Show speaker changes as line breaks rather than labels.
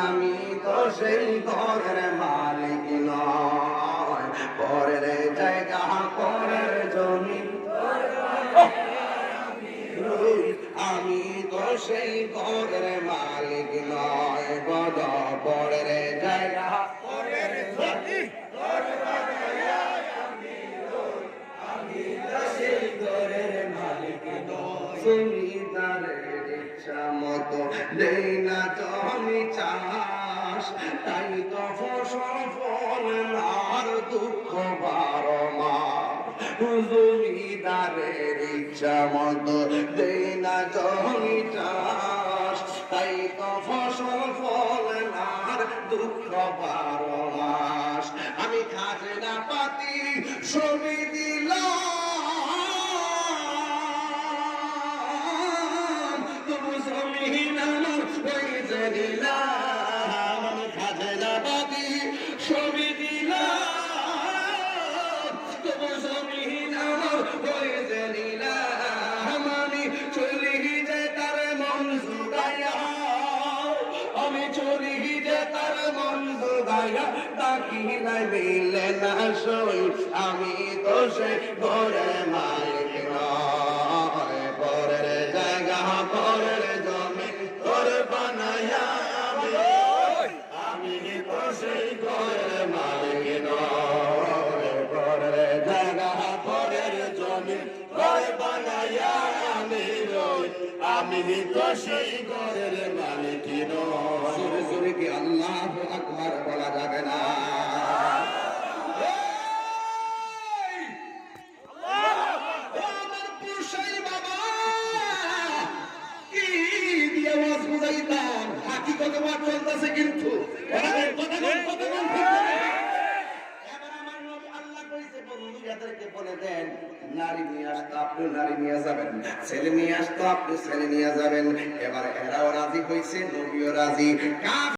আমি তো সেই ঘরের মালিক নয়, পরের জায়গা পরের জমি, আমি তো সেই ঘরের মালিক নয়, গদ পরের জায়গা পরের জমি, জমিদারের ইচ্ছা মতো দেই না জমি চাষ, তাই তো ফসল ফলে না আর দুঃখ 12 মাস। জমিদারের ইচ্ছা মতো দেই না জমি চাষ, তাই তো ফসল ফলে না আর দুঃখ 12 মাস। আমি খাজনা পাতি সবই দিলাম, খাজনা পাতি সবই দিলাম, তবু জমিন আমার হয়েছে নিলাম। আমি চলি যে তার মন জুগাইয়া, আমি চলি যে তার মন জুগাইয়া, তাকি নাই মিলে না সই, আমি তো সে ঘরে মালিক নয়, পরের জায়গা পরের জমি ঘর বানাইয়া, আমি তো সেই ঘরের মালিক নয়, পরের জায়গা পরের জমি ঘর বানাইয়া আমি রই, আমি তো সেই ঘরের মালিক নয়। জোরে জোরে কি আল্লাহু আকবার বলা যাবে না? কিন্তু বলে দেন, নারী নিয়ে আসতো আপনি নারী নিয়ে যাবেন, ছেলে নিয়ে আসতো আপনি ছেলে নিয়ে যাবেন। এবার এরাও রাজি হয়েছে, নবীও রাজি।